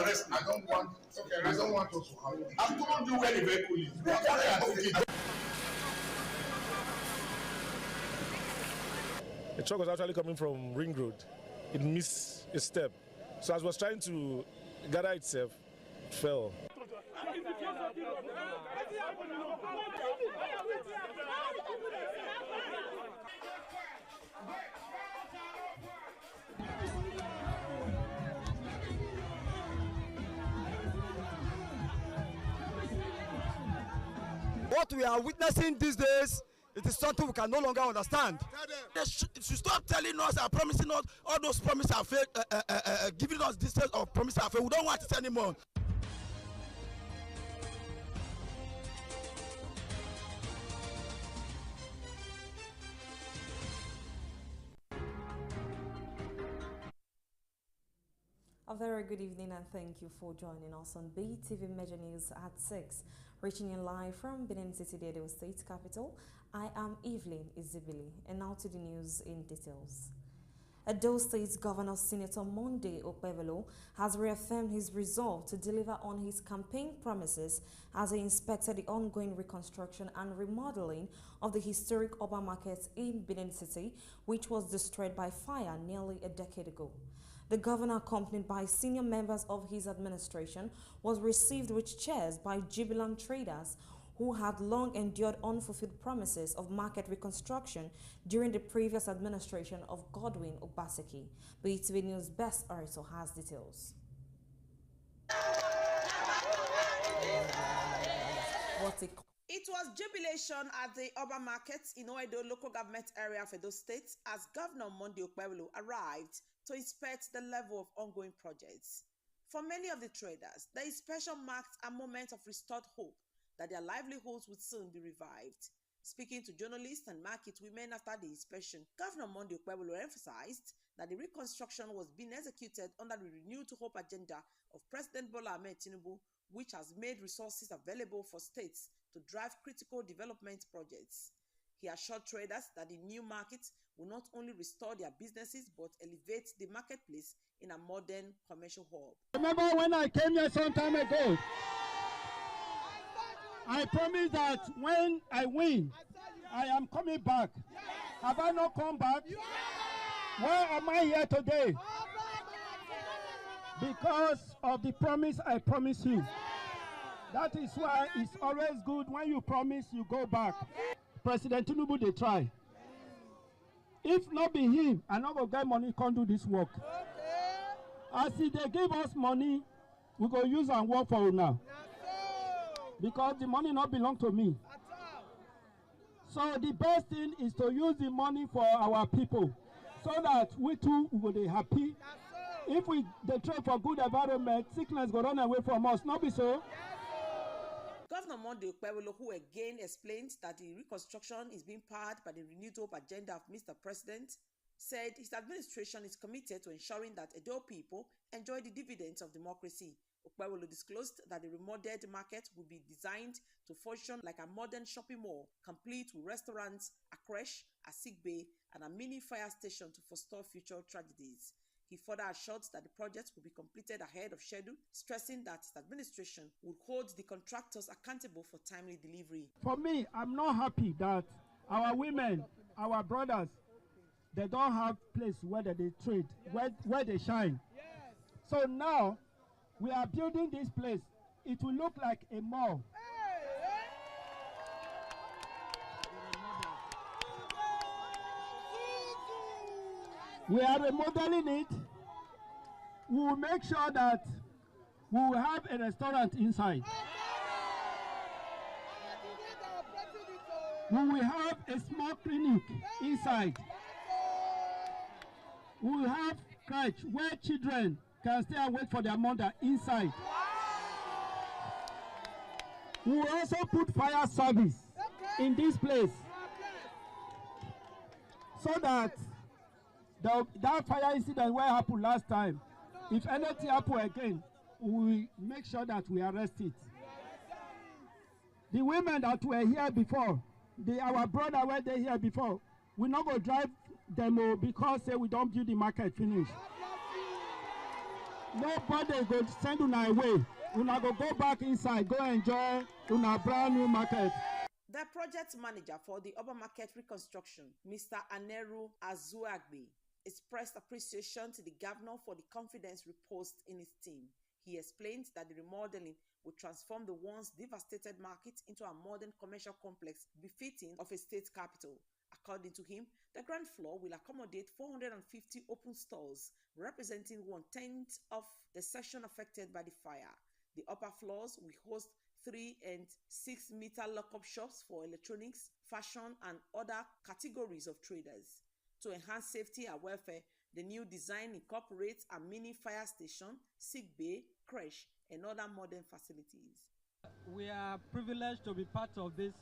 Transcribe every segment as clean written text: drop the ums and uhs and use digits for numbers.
arrest me. I don't want us to have it. I've told you where the vehicle is. The truck was actually coming from Ring Road. It missed a step. So as it was trying to gather itself, it fell. What we are witnessing these days, it is something we can no longer understand. They should stop telling us and promising us all those promises are fake, giving us this set of promises are fake. We don't want it anymore. A very good evening and thank you for joining us on BeeTv Major News at 6. Reaching you live from Benin City, the Edo State capital. I am Evelyn Izibili, and now to the news in details. Edo State Governor Senator Monday Okpebholo has reaffirmed his resolve to deliver on his campaign promises as he inspected the ongoing reconstruction and remodeling of the historic urban market in Benin City, which was destroyed by fire nearly a decade ago. The governor, accompanied by senior members of his administration, was received with cheers by jubilant traders who had long endured unfulfilled promises of market reconstruction during the previous administration of Godwin Obaseki. BeeTv News' Best Arito has details. It was jubilation at the urban market in Oedo local government area of Edo State as Governor Monday Okpebholo arrived to inspect the level of ongoing projects. For many of the traders, the inspection marked a moment of restored hope that their livelihoods would soon be revived. Speaking to journalists and market women after the inspection, Governor Monday Okpebholo emphasized that the reconstruction was being executed under the renewed hope agenda of President Bola Ahmed Tinubu, which has made resources available for states to drive critical development projects. He assured traders that the new market will not only restore their businesses but elevate the marketplace in a modern commercial hub. Remember when I came here some time ago, I promised that when I win, I am coming back. Have I not come back? Why am I here today? Because of the promise I promised you. That is why it's always good when you promise, you go back. President Tinubu, they try. If not be him, and not go get money, can't do this work. As if they give us money, we go use and work for it now. Because the money not belong to me. So the best thing is to use the money for our people, so that we too will be happy. If we trade for good environment, sickness go run away from us. Not be so. Governor Monday Okpebholo, who again explained that the reconstruction is being powered by the renewed hope agenda of Mr. President, said his administration is committed to ensuring that Edo people enjoy the dividends of democracy. Okpebholo disclosed that the remodeled market will be designed to function like a modern shopping mall, complete with restaurants, a creche, a sick bay, and a mini fire station to forestall future tragedies. He further assured that the project will be completed ahead of schedule, stressing that his administration would hold the contractors accountable for timely delivery. For me, I'm not happy that our women, our brothers, they don't have place where they trade, where they shine. So now, we are building this place. It will look like a mall. We are remodeling it. We will make sure that we will have a restaurant inside. We will have a small clinic inside. We will have crèche where children can stay and wait for their mother inside. We will also put fire service in this place, so that that fire incident where happened last time, if anything happen again, we make sure that we arrest it. The women that were here before, our brother were they here before, we not go drive them because say we don't build the market finish. Nobody go send una away. Una go back inside, go enjoy una brand new market. The project manager for the urban market reconstruction, Mr. Aneru Azuagbe, expressed appreciation to the governor for the confidence reposed in his team. He explained that the remodeling will transform the once devastated market into a modern commercial complex befitting of a state capital. According to him, the ground floor will accommodate 450 open stores, representing 1/10 of the section affected by the fire. The upper floors will host 3 and 6 meter lockup shops for electronics, fashion, and other categories of traders. To enhance safety and welfare, the new design incorporates a mini fire station, sick bay, creche, and other modern facilities. We are privileged to be part of this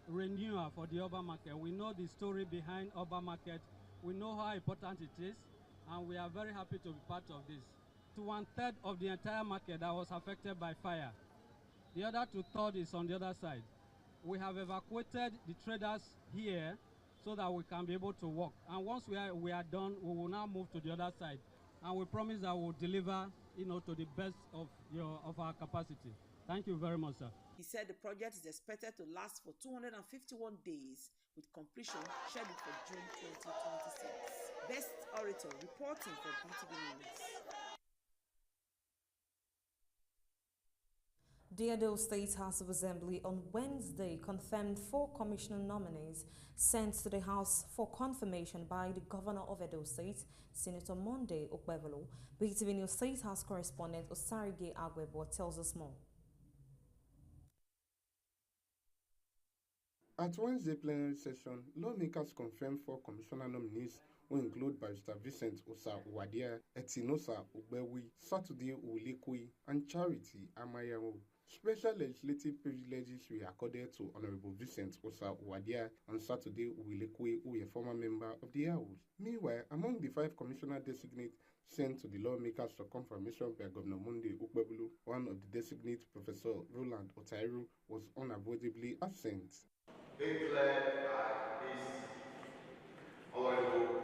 renewal for the urban market. We know the story behind urban market. We know how important it is, and we are very happy to be part of this. To 1/3 of the entire market that was affected by fire. The other 2/3 is on the other side. We have evacuated the traders here so that we can be able to work. And once we are done, we will now move to the other side. And we promise that we'll deliver, to the best of our capacity. Thank you very much, sir. He said the project is expected to last for 251 days, with completion scheduled for June 2026. Best Orator reporting for BeeTv News. The Edo State House of Assembly on Wednesday confirmed 4 commissioner nominees sent to the House for confirmation by the Governor of Edo State, Senator Monday Okpebolo. BeeTv News State House correspondent Osarige Agwebo tells us more. At Wednesday plenary session, lawmakers confirmed 4 commissioner nominees who include Barrister Vincent Osa Wadia, Etinosa Ugbewi, Saturday Ulikui, and Charity Amayawo. Special legislative privileges were accorded to Honorable Vincent Osa Wadia on Saturday Ulikui, who is a former member of the House. Meanwhile, among the 5 commissioner designates sent to the lawmakers for confirmation by Governor Monday Okpebolo, one of the designates, Professor Roland Otairu, was unavoidably absent. Declared by this Honorable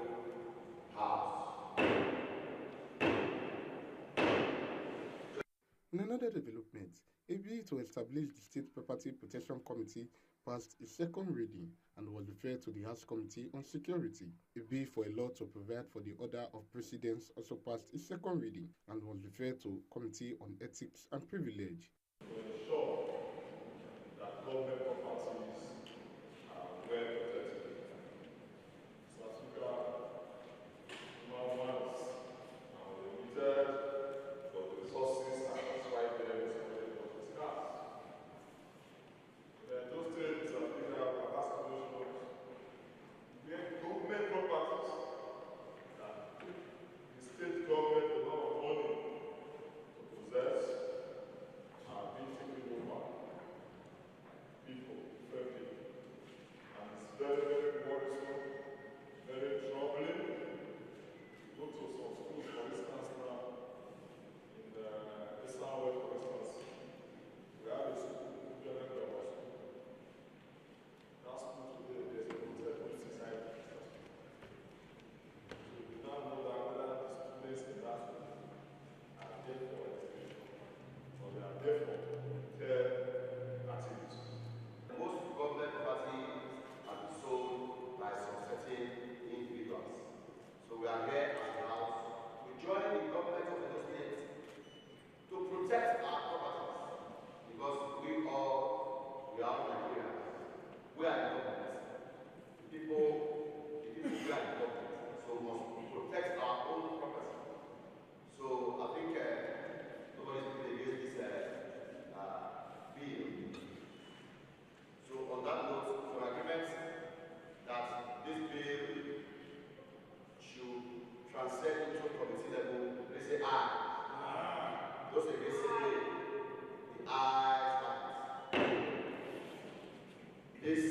House. In another development, a bill to establish the State Property Protection Committee passed its second reading and was referred to the House Committee on Security. A bill for a law to provide for the order of precedence also passed its second reading and was referred to Committee on Ethics and Privilege. To ensure that government properties are well protected. Statistical human rights are limited, but the resources are just right there in some of the scarce. Those states have been our past solutions. Where government properties that the state government a lot of money to possess are being taken over. People, and it's very, very worrisome, very troubling. Go to some schools, for instance, now, in the Eastern West, for instance, we have a school, General Grammar School. That school today, there's a hotel inside the school. So we now know that whether the students in that school are there for education, or they are there for care activities. Most government property are sold by some certain individuals. So we are here as a house to join the government of the state to protect our properties, because we are Nigerians. We are the government. The people we are the government. So we must protect our own property. So I think nobody's been against this bill. So on that note, for agreement that this bill should transcend into committee level, they say aye. Those against say nay. The ayes have it. This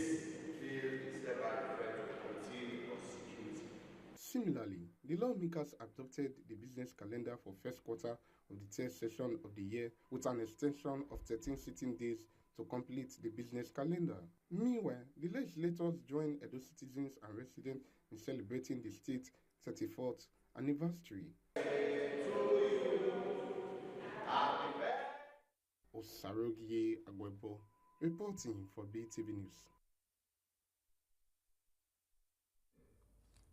bill is hereby referred to the Committee of Security. Similarly, the lawmakers adopted the business calendar for first quarter of the 3rd session of the year with an extension of 13 sitting days to complete the business calendar. Meanwhile, the legislators joined Edo citizens and residents in celebrating the state's 34th anniversary. Usarogie Agwebo, reporting for BeeTv News.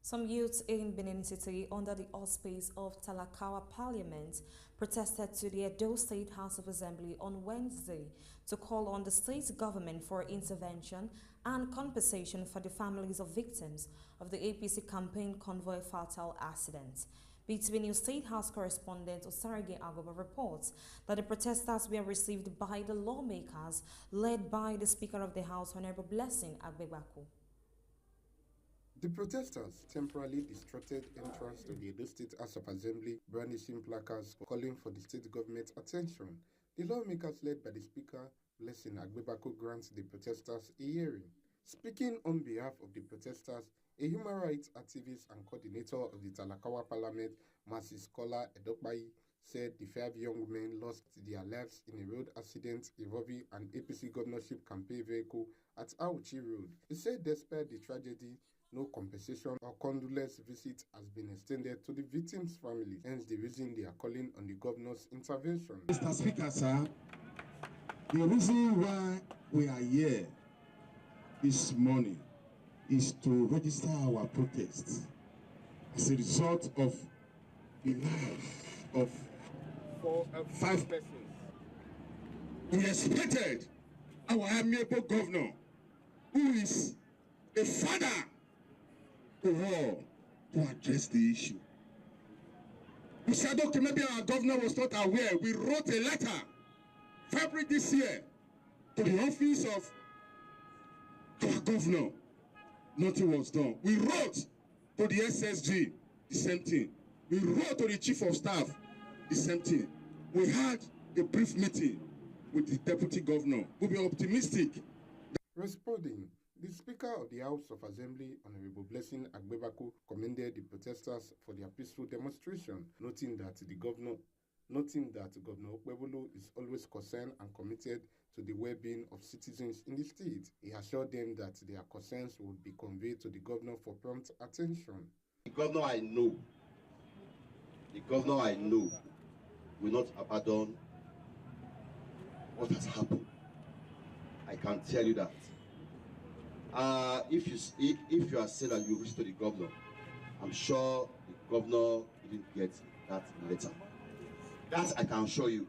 Some youths in Benin City, under the auspice of Talakawa Parliament, protested to the Edo State House of Assembly on Wednesday to call on the state government for intervention and compensation for the families of victims of the APC campaign convoy fatal accident. BeeTv News State House correspondent Osarige Agoba reports that the protesters were received by the lawmakers led by the Speaker of the House, Honorable Blessing Agbebaku. The protesters temporarily disrupted entrance to the Edo State House of Assembly, brandishing placards calling for the state government's attention. The lawmakers led by the Speaker, Blessing Agbebaku, grants the protesters a hearing. Speaking on behalf of the protesters, a human rights activist and coordinator of the Talakawa Parliament, Mrs. Kola Edokpai, said the 5 young men lost their lives in a road accident involving an APC governorship campaign vehicle at Auchi Road. He said despite the tragedy, no compensation or condolence visit has been extended to the victims' families, hence the reason they are calling on the governor's intervention. Mr. Speaker, sir, the reason why we are here this morning is to register our protest as a result of the life of 5 persons. We expected our amiable governor, who is a father to all, to address the issue. We said, okay, maybe our governor was not aware. We wrote a letter, February this year, to the office of our governor. Nothing was done. We wrote to the SSG, the same thing. We wrote to the chief of staff, the same thing. We had a brief meeting with the deputy governor. We were optimistic. Responding, the Speaker of the House of Assembly, Honorable Blessing Agbebaku, commended the protesters for their peaceful demonstration, noting that Governor Okpebolo is always concerned and committed to the well-being of citizens in the state. He assured them that their concerns would be conveyed to the governor for prompt attention. The governor I know will not abandon what has happened. I can tell you that. If you are saying that you reach to the governor, I'm sure the governor didn't get that letter. That I can assure you.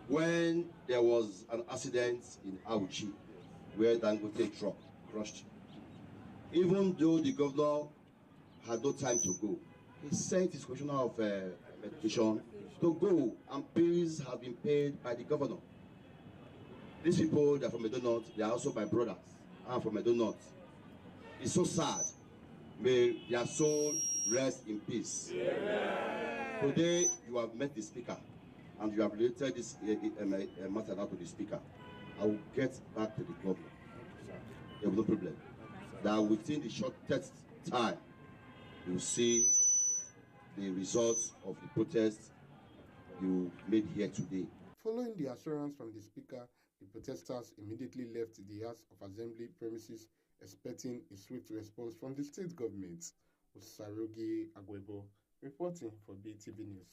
When there was an accident in Auchi where Dangote truck crushed, even though the governor had no time to go, he sent his commissioner of education to go, and bills have been paid by the governor. These people, they're from Edo North, they are also my brothers. I'm from Edo North. It's so sad. May their soul rest in peace. Amen. Today, you have met the speaker, and you have related this matter out to the speaker. I will get back to the governor. There was no problem. That within the shortest time, you will see the results of the protest you made here today. Following the assurance from the speaker, the protesters immediately left the House of Assembly premises, expecting a swift response from the state government. Usarogi Agwebo, reporting for BeeTv News.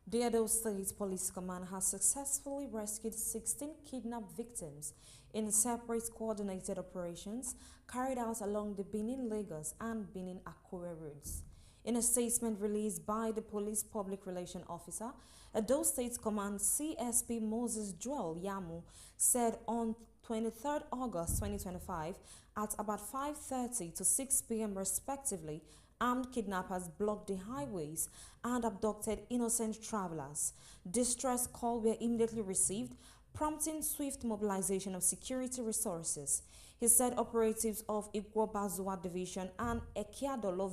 The Edo State Police Command has successfully rescued 16 kidnapped victims in separate coordinated operations carried out along the Benin-Lagos and Benin-Akure routes. In a statement released by the Police Public Relations Officer, Edo State Command CSP Moses Joel Yamu said on 23rd August 2025 at about 5:30 to 6 p.m. respectively, armed kidnappers blocked the highways and abducted innocent travelers. Distress calls were immediately received, prompting swift mobilization of security resources. He said operatives of Igwobazua Division and Ekiadolo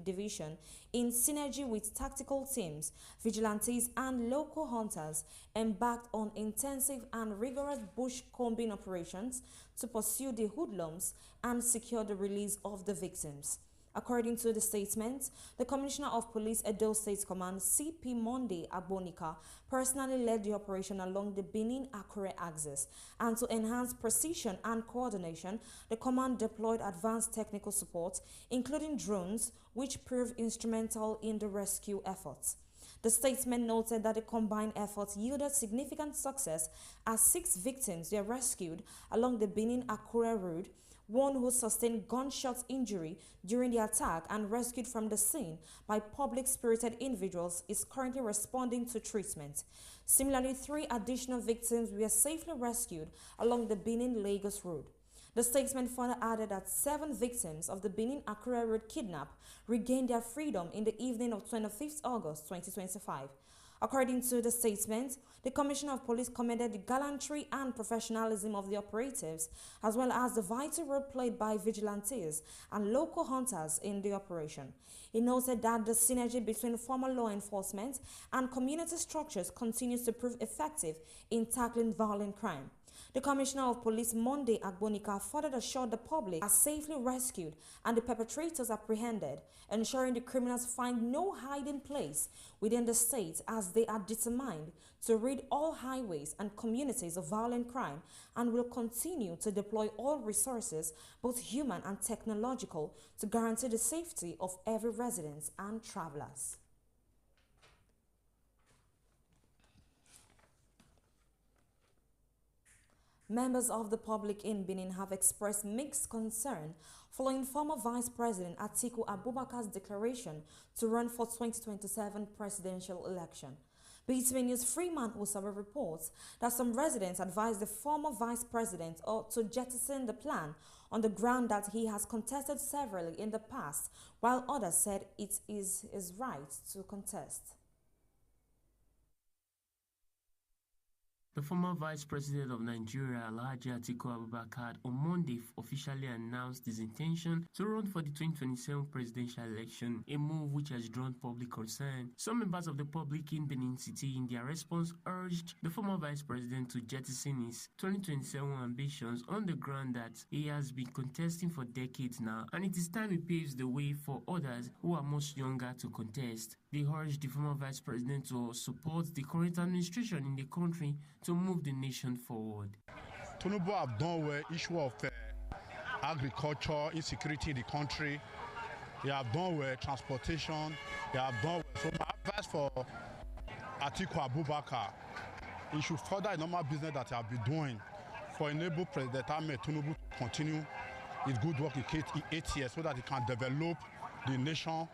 Division, in synergy with tactical teams, vigilantes, and local hunters, embarked on intensive and rigorous bush combing operations to pursue the hoodlums and secure the release of the victims. According to the statement, the Commissioner of Police Edo State Command, CP Monday Agbonika, personally led the operation along the Benin-Akure axis, and to enhance precision and coordination, the command deployed advanced technical support, including drones, which proved instrumental in the rescue efforts. The statement noted that the combined efforts yielded significant success as 6 victims were rescued along the Benin-Akure road, one who sustained gunshot injury during the attack and rescued from the scene by public-spirited individuals is currently responding to treatment. Similarly, 3 additional victims were safely rescued along the Benin-Lagos road. The statement further added that 7 victims of the Benin-Akure road kidnap regained their freedom in the evening of 25th August 2025. According to the statement, the Commissioner of Police commended the gallantry and professionalism of the operatives, as well as the vital role played by vigilantes and local hunters in the operation. He noted that the synergy between formal law enforcement and community structures continues to prove effective in tackling violent crime. The Commissioner of Police, Monday Agbonika, further assured the public are safely rescued and the perpetrators apprehended, ensuring the criminals find no hiding place within the state as they are determined to rid all highways and communities of violent crime and will continue to deploy all resources, both human and technological, to guarantee the safety of every resident and travelers. Members of the public in Benin have expressed mixed concern following former Vice President Atiku Abubakar's declaration to run for 2027 presidential election. BeeTv News Freeman Usabe reports that some residents advised the former Vice President to jettison the plan on the ground that he has contested severally in the past, while others said it is his right to contest. The former Vice President of Nigeria, Alhaji Atiku Abubakar, on Monday officially announced his intention to run for the 2027 presidential election, a move which has drawn public concern. Some members of the public in Benin City, in their response, urged the former Vice President to jettison his 2027 ambitions on the ground that he has been contesting for decades now, and it is time he paves the way for others who are much younger to contest. They urged the former Vice President to support the current administration in the country to move the nation forward. Tinubu have done well issue of agriculture, insecurity in the country. They have done well transportation. They have done well. So my advice for Atiku Abubakar, he should further the normal business that he has been doing for enable President Ahmed Tinubu to continue his good work in 8 years so that he can develop the nation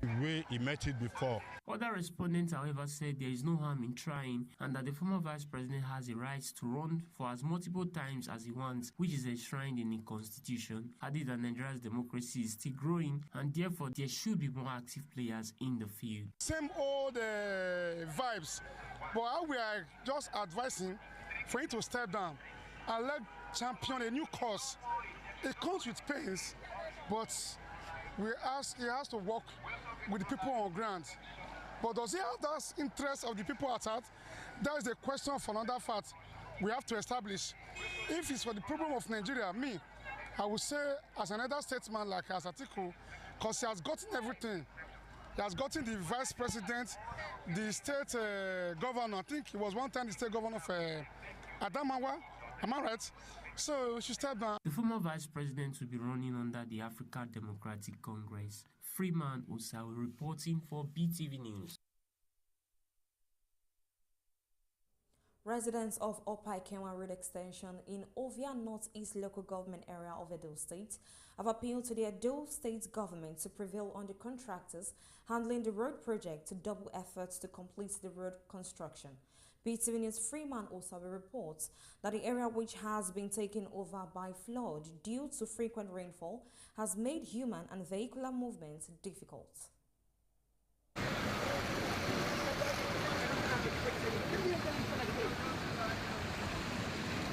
the way he met it before. Other respondents, however, said there is no harm in trying and that the former Vice President has a right to run for as multiple times as he wants, which is enshrined in the Constitution. Added that Nigeria's democracy is still growing and therefore there should be more active players in the field. Same old vibes, but we are just advising for him to step down and let champion a new cause. It comes with pains, but he has to work with the people on ground. But does he have that interest of the people at heart? That is the question for another fact we have to establish. If it's for the problem of Nigeria, I would say as another statesman like as Atiku, because he has gotten everything. He has gotten the vice president, the state governor. I think he was one time the state governor of Adamawa. Am I right? So we should step down. The former vice president will be running under the African Democratic Congress. Freeman Usawe reporting for BeeTv News. Residents of Upper Ikenwa Road Extension in Ovia Northeast Local Government Area of Edo State have appealed to the Edo State government to prevail on the contractors handling the road project to double efforts to complete the road construction. BeeTv News Freeman Usawe reports that the area, which has been taken over by flood due to frequent rainfall, has made human and vehicular movement difficult.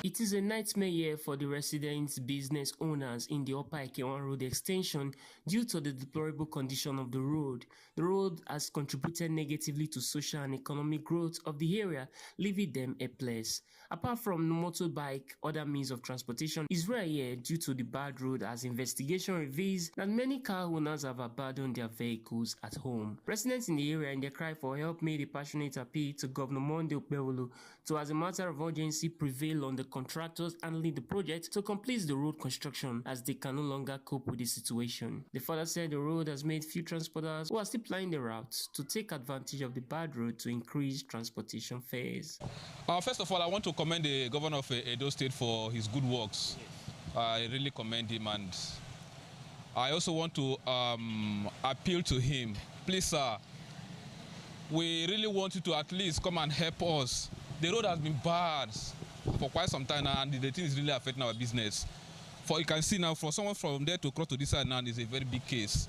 It is a nightmare year for the residents, business owners in the Upper Ikewan Road extension due to the deplorable condition of the road. The road has contributed negatively to social and economic growth of the area, leaving them helpless. Apart from motorbike, other means of transportation is rare here due to the bad road, as investigation reveals that many car owners have abandoned their vehicles at home. Residents in the area, in their cry for help, made a passionate appeal to Governor Monday Okpebholo to, as a matter of urgency, prevail on the contractors handling the project to complete the road construction, as they can no longer cope with the situation. The father said the road has made few transporters who are still plying the routes to take advantage of the bad road to increase transportation fares. First of all, I want to commend the governor of Edo State for his good works. I really commend him, and I also want to appeal to him. Please, sir, we really want you to at least come and help us. The road has been bad for quite some time now, and the thing is really affecting our business. For you can see now, for someone from there to cross to this side now is a very big case.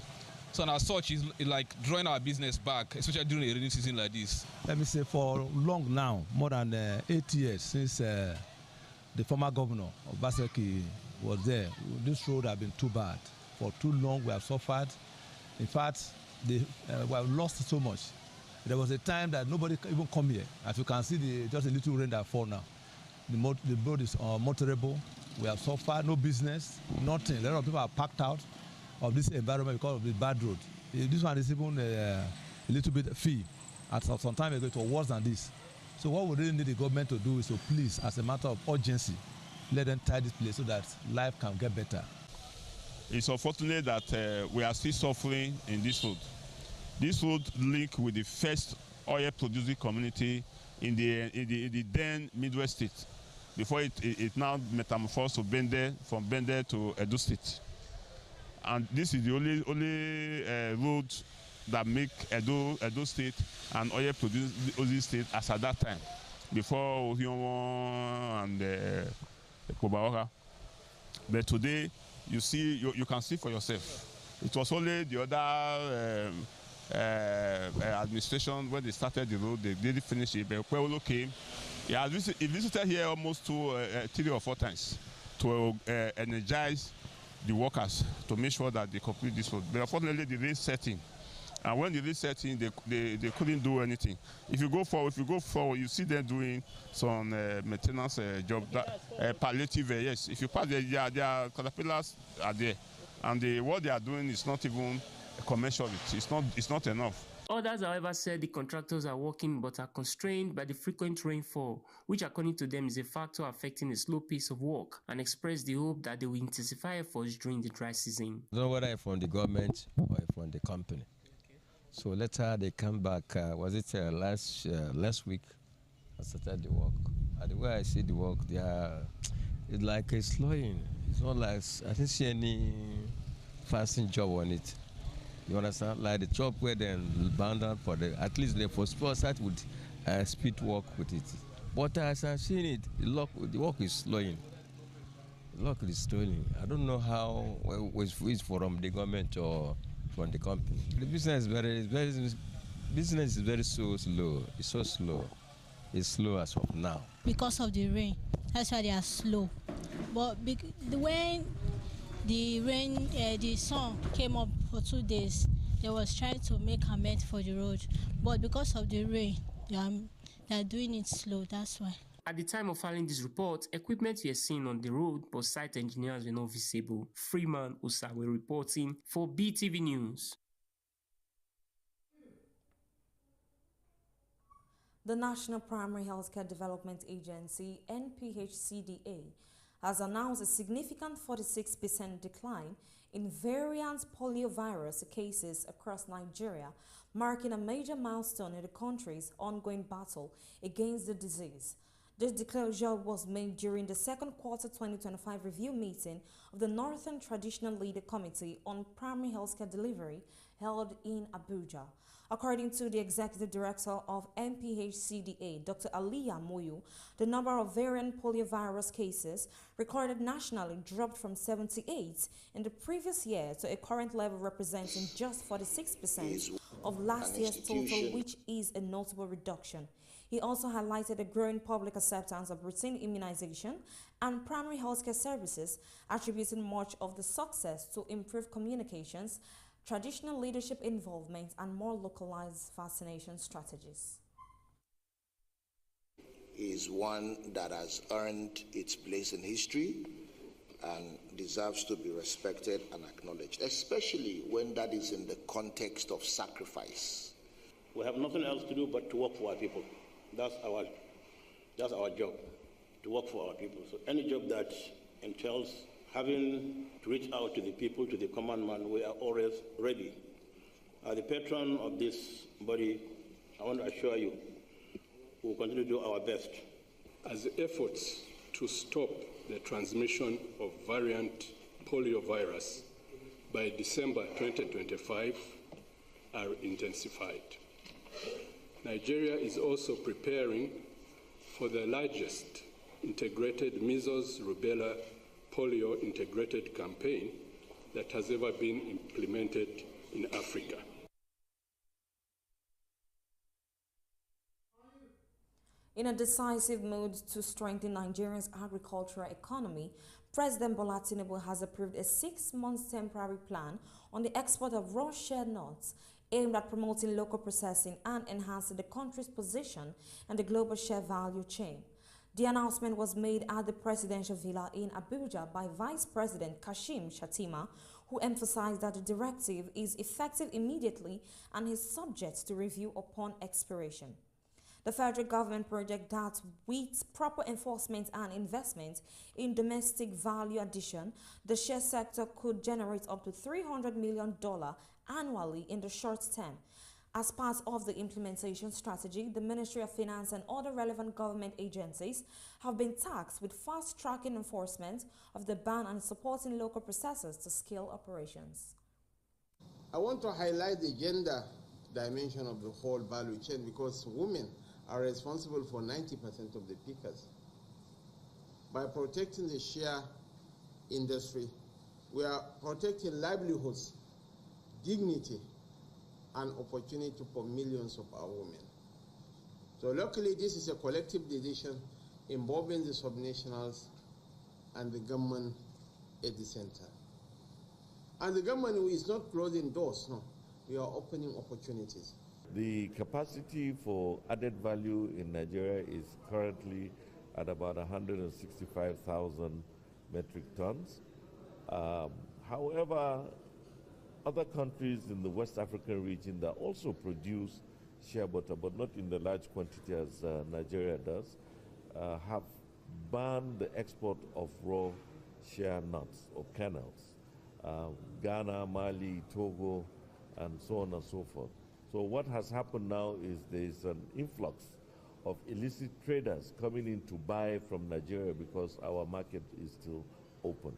So as such, it's like drawing our business back, especially during a rainy season like this. Let me say, for long now, more than 8 years since the former governor of Baseki was there, this road has been too bad. For too long, we have suffered. In fact, we have lost so much. There was a time that nobody even come here. As you can see, just a little rain that fall now. The road is motorable. We have suffered, no business, nothing. A lot of people are packed out of this environment because of the bad road. This one is even a little bit fee. At some time ago, it was worse than this. So what we really need the government to do is to please, as a matter of urgency, let them tie this place so that life can get better. It's unfortunate that we are still suffering in this road. This road link with the first oil-producing community in the then Midwest state, before it now metamorphosed to Bende, from Bende to Edo State. And this is the only road that make Edo State an oil-producing state as at that time, before Ohiowo and Kobaora. But today, you can see for yourself. It was only the other administration, when they started the road, they didn't finish it. But Okpebholo came. He visited here almost 3 or 4 times to energize the workers to make sure that they complete this road. But unfortunately, the rain set in. And when the rain set in, they couldn't do anything. If you go forward, you see them doing some maintenance job, palliative. Yes, if you pass there, their caterpillars are there, and what they are doing is not even commensurate. It's not enough. Others, however, said the contractors are working but are constrained by the frequent rainfall, which according to them is a factor affecting the slow pace of work, and expressed the hope that they will intensify efforts during the dry season. I don't know whether it's from the government or from the company. So later they come back, was it last week, I started the work. And the way I see the work, it's like a slowing. It's not like, I didn't see any fasting job on it. You understand? Like the job where they bound out for at least the first start with speed work with it. But as I've seen it, the work is slowing. The work is slowing. I don't know how it's from the government or from the company. The business is very so slow. It's so slow. It's slow as of now. Because of the rain, that's why they are slow. But when the sun came up for 2 days, they was trying to make amends for the road. But because of the rain, they are doing it slow. That's why. At the time of filing this report, equipment were seen on the road, but site engineers were not visible. Freeman Osawe reporting for BeeTv News. The National Primary Healthcare Development Agency, NPHCDA, has announced a significant 46% decline in variant poliovirus cases across Nigeria, marking a major milestone in the country's ongoing battle against the disease. This disclosure was made during the second quarter 2025 review meeting of the Northern Traditional Leader Committee on Primary Healthcare Delivery held in Abuja. According to the Executive Director of NPHCDA, Dr. Aliyah Moyo, the number of variant poliovirus cases recorded nationally dropped from 78 in the previous year to a current level representing just 46% of last year's total, which is a notable reduction. He also highlighted the growing public acceptance of routine immunization and primary healthcare services, attributing much of the success to improved communications, traditional leadership involvement, and more localized vaccination strategies. Is one that has earned its place in history and deserves to be respected and acknowledged, especially when that is in the context of sacrifice. We have nothing else to do but to work for our people. That's our job, to work for our people. So any job that entails having to reach out to the people, to the common man, we are always ready. As the patron of this body, I want to assure you, we will continue to do our best. As the efforts to stop the transmission of variant poliovirus by December 2025 are intensified. Nigeria is also preparing for the largest integrated measles, rubella, polio integrated campaign that has ever been implemented in Africa. In a decisive move to strengthen Nigeria's agricultural economy, President Bola Tinubu has approved a 6-month temporary plan on the export of raw shea nuts aimed at promoting local processing and enhancing the country's position in the global shea value chain. The announcement was made at the presidential villa in Abuja by Vice President Kashim Shettima, who emphasized that the directive is effective immediately and is subject to review upon expiration. The federal government projects that with proper enforcement and investment in domestic value addition, the share sector could generate up to $300 million annually in the short term. As part of the implementation strategy, the Ministry of Finance and other relevant government agencies have been tasked with fast-tracking enforcement of the ban and supporting local processors to scale operations. I want to highlight the gender dimension of the whole value chain because women are responsible for 90% of the pickers. By protecting the share industry, we are protecting livelihoods, dignity, and opportunity for millions of our women. So luckily, this is a collective decision involving the subnationals and the government at the center. And the government is not closing doors, no. We are opening opportunities. The capacity for added value in Nigeria is currently at about 165,000 metric tons. However, other countries in the West African region that also produce shea butter, but not in the large quantity as Nigeria does, have banned the export of raw shea nuts or kernels. Ghana, Mali, Togo, and so on and so forth. So what has happened now is there's an influx of illicit traders coming in to buy from Nigeria because our market is still open.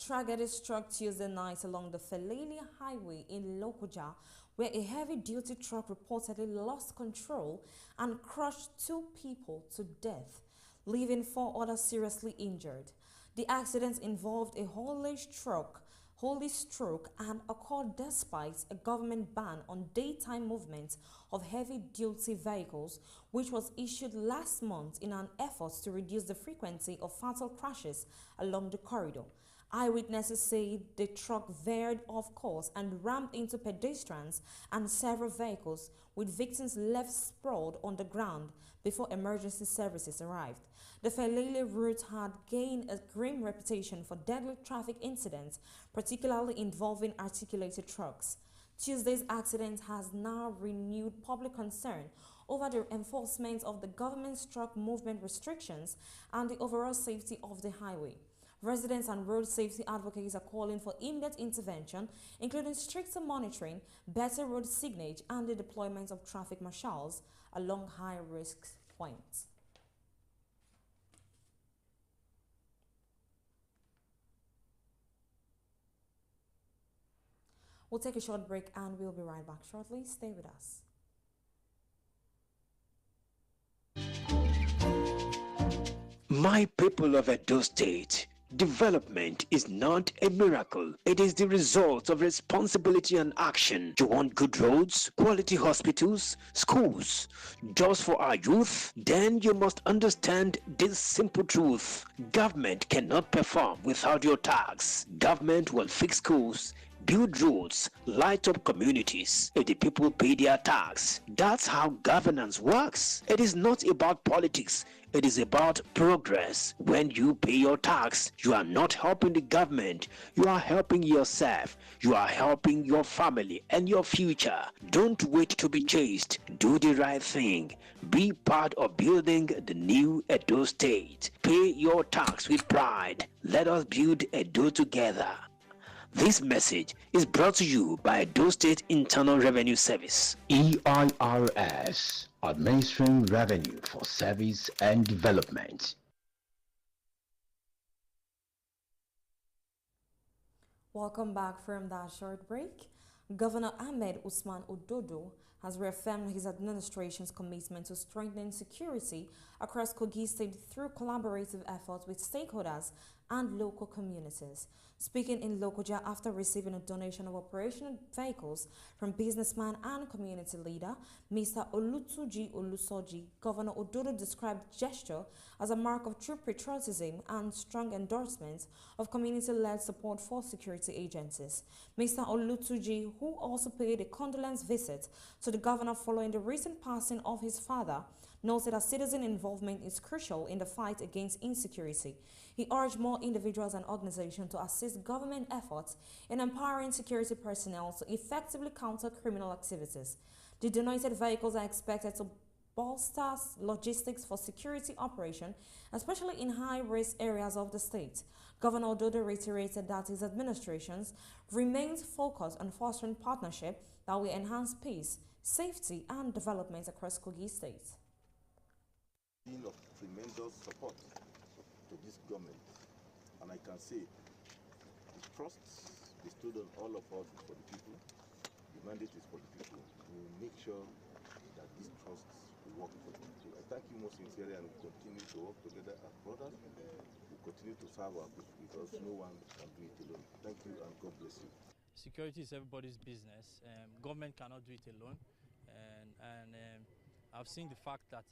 Tragedy struck Tuesday night along the Felele Highway in Lokoja, where a heavy-duty truck reportedly lost control and crushed 2 people to death, leaving 4 others seriously injured. The accident involved a haulage truck, stroke, and occurred despite a government ban on daytime movement of heavy-duty vehicles, which was issued last month in an effort to reduce the frequency of fatal crashes along the corridor. Eyewitnesses say the truck veered off course and rammed into pedestrians and several vehicles, with victims left sprawled on the ground before emergency services arrived. The Felele route had gained a grim reputation for deadly traffic incidents, particularly involving articulated trucks. Tuesday's accident has now renewed public concern over the enforcement of the government's truck movement restrictions and the overall safety of the highway. Residents and road safety advocates are calling for immediate intervention, including stricter monitoring, better road signage, and the deployment of traffic marshals along high-risk points. We'll take a short break and we'll be right back shortly. Stay with us. My people of Edo State, Development is not a miracle. It is the result of responsibility and action. You want good roads, quality hospitals, schools, jobs for our youth? Then you must understand this simple truth. Government cannot perform without your tax. Government will fix schools, build roads, light up communities if the people pay their tax. That's how governance works. It is not about politics. It is about progress. When you pay your tax, you are not helping the government. You are helping yourself. You are helping your family and your future. Don't wait to be chased. Do the right thing. Be part of building the new Edo State. Pay your tax with pride. Let us build Edo together. This message is brought to you by Edo State Internal Revenue Service, EIRS, administering revenue for service and development. Welcome back from that short break. Governor Ahmed Usman Ododo has reaffirmed his administration's commitment to strengthening security across Kogi State through collaborative efforts with stakeholders and local communities. Speaking in Lokoja after receiving a donation of operational vehicles from businessman and community leader Mr. Olutuji Olusoji, Governor Ododo described the gesture as a mark of true patriotism and strong endorsement of community-led support for security agencies. Mr. Olutuji, who also paid a condolence visit to the governor following the recent passing of his father, noted that citizen involvement is crucial in the fight against insecurity. He urged more individuals and organizations to assist government efforts in empowering security personnel to effectively counter criminal activities. The donated vehicles are expected to bolster logistics for security operation, especially in high-risk areas of the state. Governor Ododo reiterated that his administration remains focused on fostering partnership that will enhance peace, safety, and development across Kogi State. Of tremendous support to this government, and I can say the trust bestowed on all of us is for the people. The mandate is for the people. We will make sure that this trust will work for the people. I thank you most sincerely, and we continue to work together as brothers. We continue to serve our people because no one can do it alone. Thank you, and God bless you. Security is everybody's business. Government cannot do it alone, and I've seen the fact that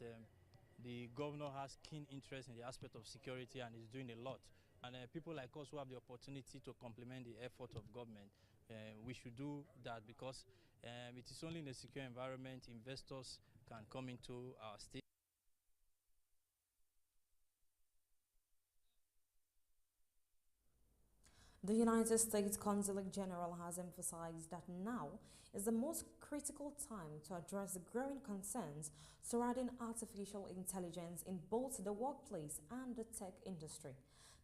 the governor has keen interest in the aspect of security and is doing a lot. And people like us who have the opportunity to complement the effort of government, we should do that because it is only in a secure environment investors can come into our state. The United States Consulate General has emphasized that now is the most critical time to address the growing concerns surrounding artificial intelligence in both the workplace and the tech industry.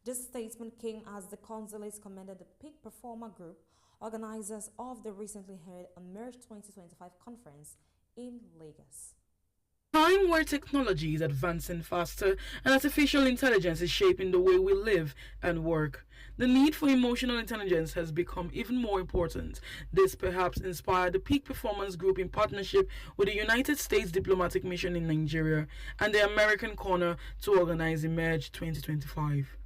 This statement came as the consulate commended the Peak Performer Group, organizers of the recently held Emerge 2025 conference in Lagos. Time where technology is advancing faster and artificial intelligence is shaping the way we live and work, the need for emotional intelligence has become even more important. This perhaps inspired the Peak Performance Group in partnership with the United States Diplomatic Mission in Nigeria and the American Corner to organize Emerge 2025.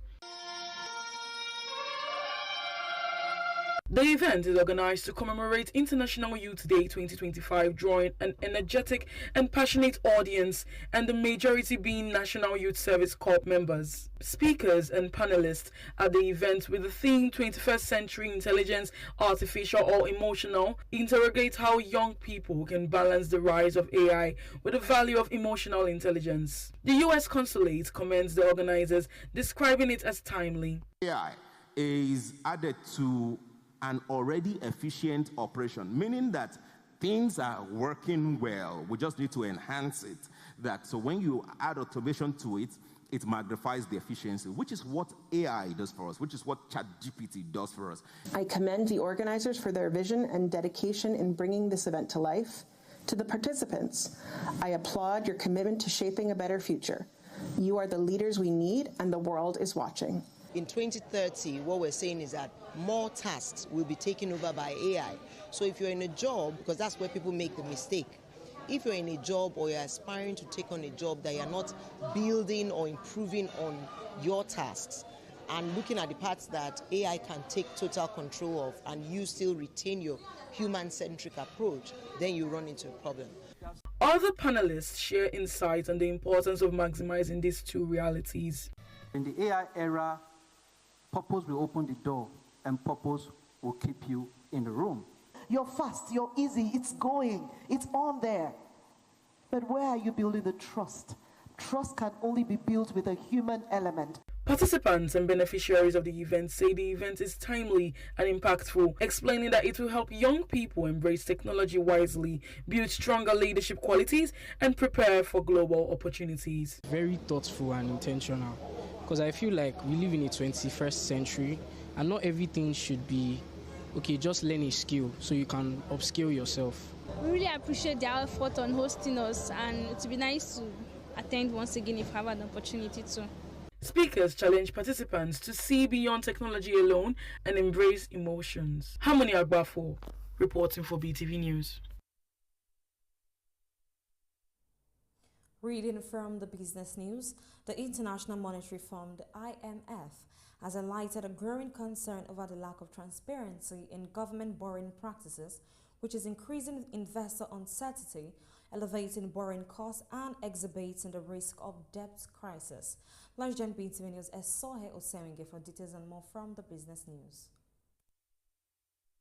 The event is organized to commemorate International Youth Day 2025, drawing an energetic and passionate audience, and the majority being National Youth Service Corps members. Speakers and panelists at the event with the theme 21st Century Intelligence, Artificial or Emotional, interrogate how young people can balance the rise of AI with the value of emotional intelligence. The U.S. Consulate commends the organizers, describing it as timely. AI is added to an already efficient operation, meaning that things are working well. We just need to enhance it. So when you add automation to it, it magnifies the efficiency, which is what AI does for us, which is what ChatGPT does for us. I commend the organizers for their vision and dedication in bringing this event to life. To the participants, I applaud your commitment to shaping a better future. You are the leaders we need, and the world is watching. In 2030, what we're saying is that more tasks will be taken over by AI. So if you're in a job, because that's where people make the mistake, if you're in a job or you're aspiring to take on a job that you're not building or improving on your tasks, and looking at the parts that AI can take total control of and you still retain your human-centric approach, then you run into a problem. Other panelists share insights on the importance of maximizing these two realities. In the AI era, purpose will open the door and purpose will keep you in the room. You're fast, you're easy, it's going, it's on there. But where are you building the trust? Trust can only be built with a human element. Participants and beneficiaries of the event say the event is timely and impactful, explaining that it will help young people embrace technology wisely, build stronger leadership qualities, and prepare for global opportunities. Very thoughtful and intentional, because I feel like we live in a 21st century and not everything should be, okay, just learn a skill so you can upskill yourself. We really appreciate their effort on hosting us, and it would be nice to attend once again if I have an opportunity to. Speakers challenge participants to see beyond technology alone and embrace emotions. Harmony Agbafo, reporting for BeeTv News. Reading from the business news, the International Monetary Fund, IMF, has highlighted a growing concern over the lack of transparency in government borrowing practices, which is increasing investor uncertainty, elevating borrowing costs, and exacerbating the risk of debt crisis. Let's join BeeTv News Esohe Osewinge for details and more from the business news.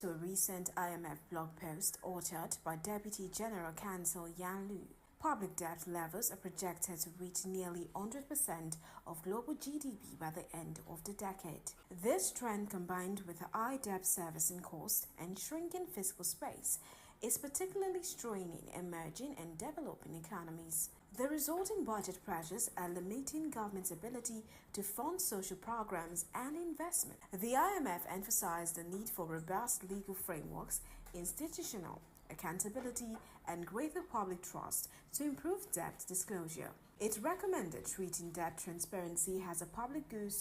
To a recent IMF blog post authored by Deputy General Counsel Yan Lu, public debt levels are projected to reach nearly 100% of global GDP by the end of the decade. This trend, combined with high debt servicing costs and shrinking fiscal space, is particularly straining emerging and developing economies. The resulting budget pressures are limiting government's ability to fund social programs and investment. The IMF emphasized the need for robust legal frameworks, institutional accountability, and greater public trust to improve debt disclosure. It recommended treating debt transparency as a public good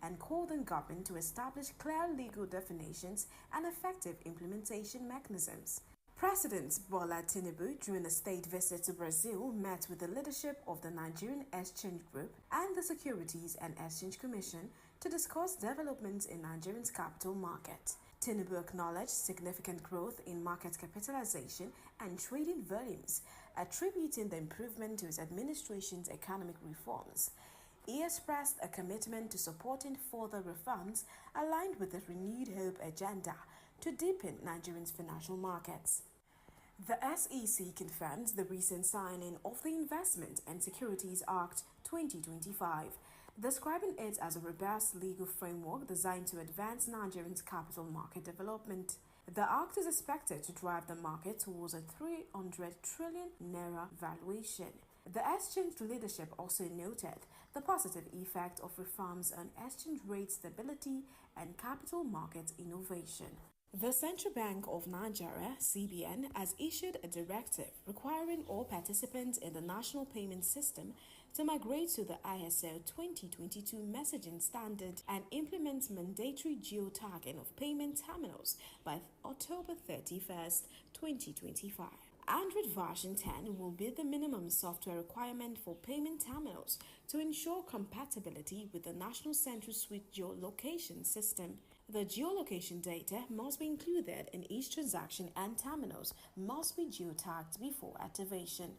and called on government to establish clear legal definitions and effective implementation mechanisms. President Bola Tinubu, during a state visit to Brazil, met with the leadership of the Nigerian Exchange Group and the Securities and Exchange Commission to discuss developments in Nigeria's capital market. Tinubu acknowledged significant growth in market capitalization and trading volumes, attributing the improvement to his administration's economic reforms. He expressed a commitment to supporting further reforms aligned with the Renewed Hope agenda to deepen Nigeria's financial markets. The SEC confirmed the recent signing of the Investment and Securities Act 2025, describing it as a robust legal framework designed to advance Nigeria's capital market development. The act is expected to drive the market towards a 300 trillion naira valuation. The exchange leadership also noted the positive effect of reforms on exchange rate stability and capital market innovation. The Central Bank of Nigeria, CBN, has issued a directive requiring all participants in the national payment system to migrate to the ISO 2022 messaging standard and implement mandatory geotagging of payment terminals by October 31st, 2025. Android version 10 will be the minimum software requirement for payment terminals to ensure compatibility with the National Central Suite geolocation system. The geolocation data must be included in each transaction and terminals must be geotagged before activation.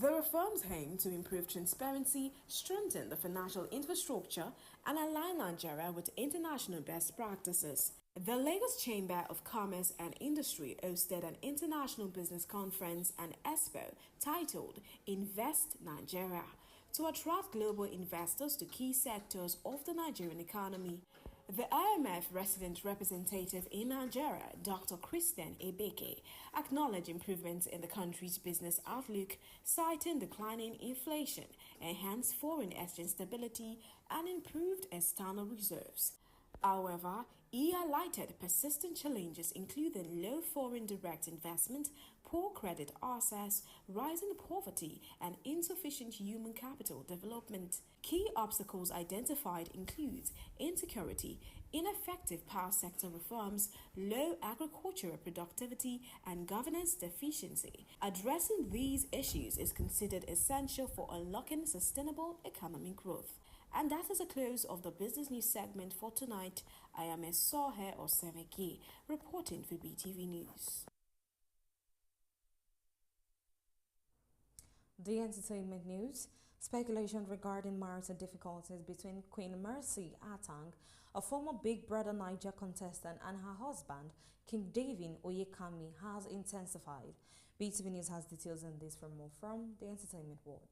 The reforms aim to improve transparency, strengthen the financial infrastructure, and align Nigeria with international best practices. The Lagos Chamber of Commerce and Industry hosted an international business conference and expo titled Invest Nigeria to attract global investors to key sectors of the Nigerian economy. The IMF resident representative in Nigeria, Dr. Christian Ebeke, acknowledged improvements in the country's business outlook, citing declining inflation, enhanced foreign exchange stability, and improved external reserves. However, he highlighted persistent challenges including low foreign direct investment, poor credit access, rising poverty, and insufficient human capital development. Key obstacles identified include insecurity, ineffective power sector reforms, low agricultural productivity, and governance deficiency. Addressing these issues is considered essential for unlocking sustainable economic growth. And that is a close of the business news segment for tonight. I am Sohe Oseveki, reporting for BeeTv News. The entertainment news. Speculation regarding marital difficulties between Queen Mercy Atang, a former Big Brother Niger contestant, and her husband, King David Oyekami, has intensified. BeeTv News has details on this from more from the entertainment world.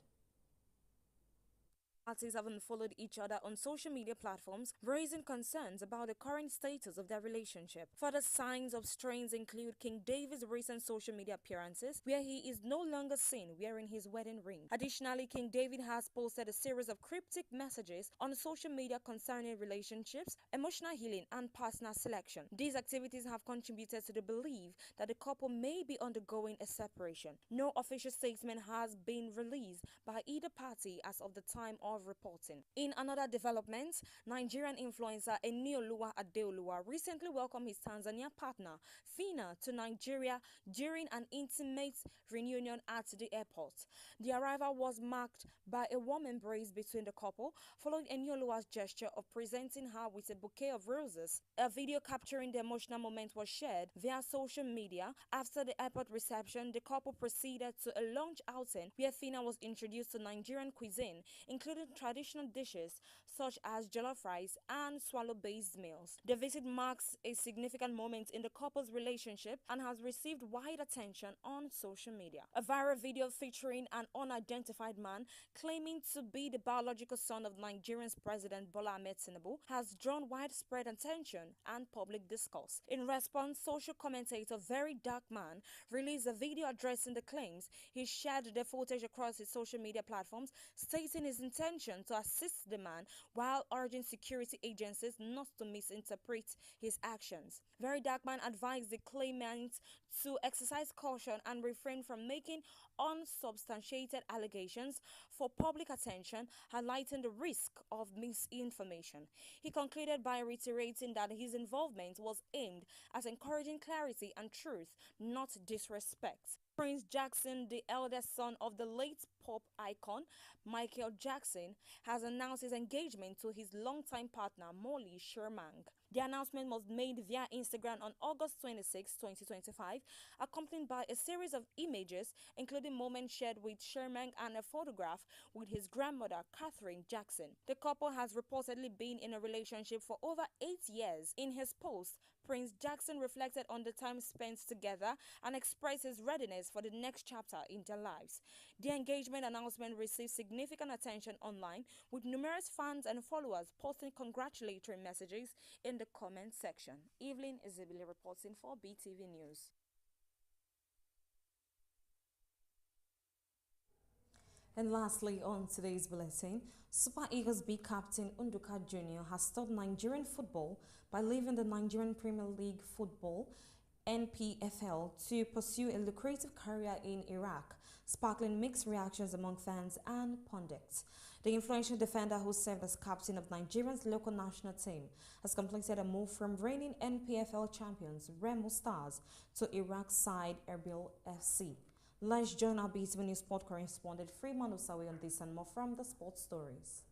Parties have unfollowed each other on social media platforms, raising concerns about the current status of their relationship. Further signs of strains include King David's recent social media appearances, where he is no longer seen wearing his wedding ring. Additionally, King David has posted a series of cryptic messages on social media concerning relationships, emotional healing, and partner selection. These activities have contributed to the belief that the couple may be undergoing a separation. No official statement has been released by either party as of the time of reporting. In another development, Nigerian influencer Enioluwa Adeoluwa recently welcomed his Tanzania partner Fina to Nigeria during an intimate reunion at the airport. The arrival was marked by a warm embrace between the couple, following Enioluwa's gesture of presenting her with a bouquet of roses. A video capturing the emotional moment was shared via social media. After the airport reception, the couple proceeded to a lunch outing where Fina was introduced to Nigerian cuisine, including traditional dishes such as jollof rice and swallow-based meals. The visit marks a significant moment in the couple's relationship and has received wide attention on social media. A viral video featuring an unidentified man claiming to be the biological son of Nigeria's President Bola Ahmed Tinubu has drawn widespread attention and public discourse. In response, social commentator Very Dark Man released a video addressing the claims. He shared the footage across his social media platforms, stating his intention to assist the man while urging security agencies not to misinterpret his actions. Very Dark Man advised the claimant to exercise caution and refrain from making unsubstantiated allegations for public attention, highlighting the risk of misinformation. He concluded by reiterating that his involvement was aimed at encouraging clarity and truth, not disrespect. Prince Jackson, the eldest son of the late pop icon Michael Jackson, has announced his engagement to his longtime partner Molly Shermang. The announcement was made via Instagram on August 26, 2025, accompanied by a series of images, including moments shared with Shermang and a photograph with his grandmother, Catherine Jackson. The couple has reportedly been in a relationship for over 8 years. In his post, Prince Jackson reflected on the time spent together and expressed his readiness for the next chapter in their lives. The engagement announcement received significant attention online, with numerous fans and followers posting congratulatory messages in the comment section. Evelyn Isabelle reporting for BeeTv News. And lastly, on today's bulletin, Super Eagles B captain Unduka Jr. has stopped Nigerian football by leaving the Nigerian Premier League football NPFL to pursue a lucrative career in Iraq, sparkling mixed reactions among fans and pundits. The influential defender, who served as captain of Nigeria's local national team, has completed a move from reigning NPFL champions Remo Stars to Iraq side Erbil FC. Let's join our BeeTv News sport correspondent Freeman Osawe on this and more from the sports stories.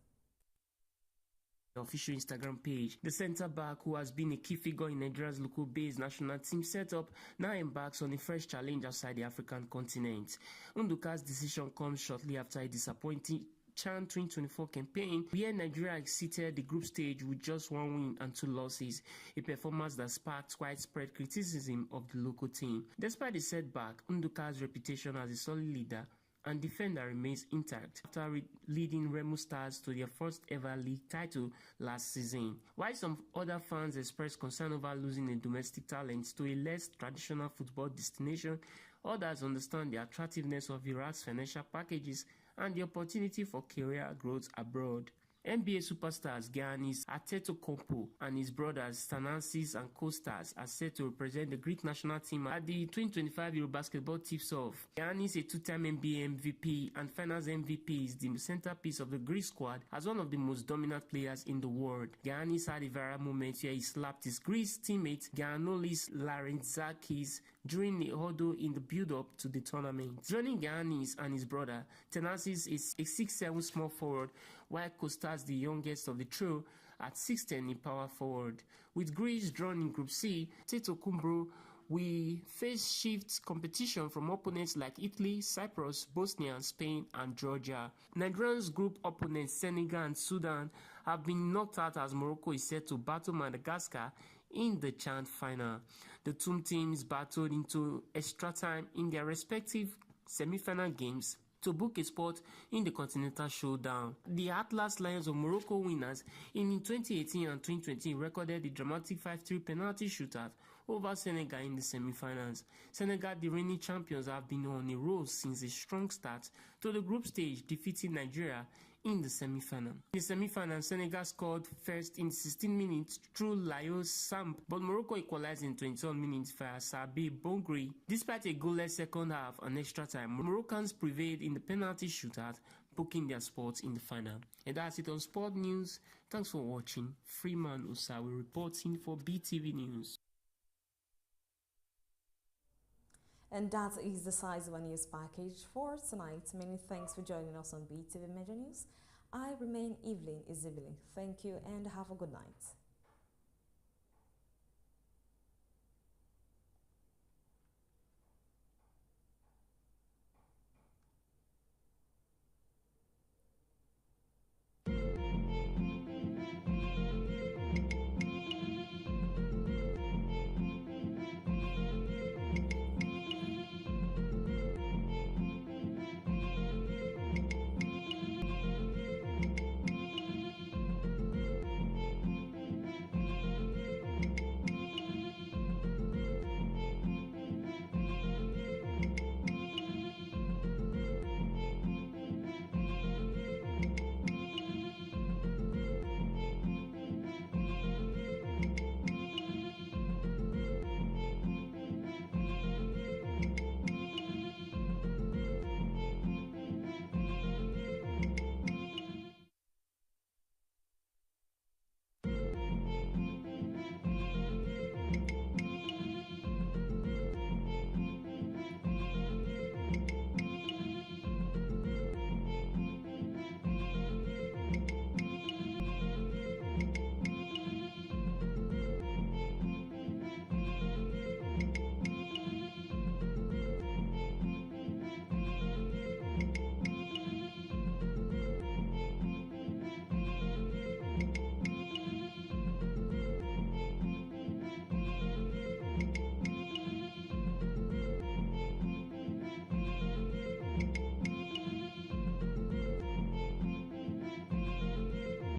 Official Instagram page. The centre-back, who has been a key figure in Nigeria's local-based national team setup, now embarks on a fresh challenge outside the African continent. Unduka's decision comes shortly after a disappointing CHAN 2024 campaign, where Nigeria exited the group stage with just 1 win and 2 losses, a performance that sparked widespread criticism of the local team. Despite the setback, Unduka's reputation as a solid leader and defender remains intact after leading Remo Stars to their first ever league title last season. While some other fans expressed concern over losing a domestic talent to a less traditional football destination, others understand the attractiveness of Iraq's financial packages and the opportunity for career growth abroad. NBA superstars Giannis Antetokounmpo and his brothers Thanasis and co-stars are set to represent the Greek national team at the 2025 Eurobasketball Tips-Off. Giannis, a two-time NBA MVP and Finals MVP, is the centerpiece of the Greek squad as one of the most dominant players in the world. Giannis had a viral moment where he slapped his Greece teammate Giannolis Larentzakis during the huddle in the build-up to the tournament. Joining Giannis and his brother, Thanasis is a 6'7" small forward, while Costas, the youngest of the trio, at 6'10" in power forward. With Greece drawn in Group C, Tito Kumbro, we face shift competition from opponents like Italy, Cyprus, Bosnia, Spain, and Georgia. Nigeria's group opponents Senegal and Sudan have been knocked out as Morocco is set to battle Madagascar in the Chad final. The two teams battled into extra time in their respective semi-final games to book a spot in the Continental Showdown. The Atlas Lions of Morocco, winners in 2018 and 2020, recorded the dramatic 5-3 penalty shootout over Senegal in the semi-finals. Senegal, the reigning champions, have been on a roll since a strong start to the group stage, defeating Nigeria in the semi-final. In the semi-final, Senegal scored first in 16 minutes through Laos Samp, but Morocco equalized in 21 minutes via Sabi Bongri. Despite a goalless second half and extra time, Moroccans prevailed in the penalty shootout, booking their spots in the final. And that's it on Sport News. Thanks for watching. Freeman Usawi reporting for BeeTv News. And that is the size of our news package for tonight. Many thanks for joining us on BeeTv Major News. I remain Evelyn Izibili. Thank you and have a good night.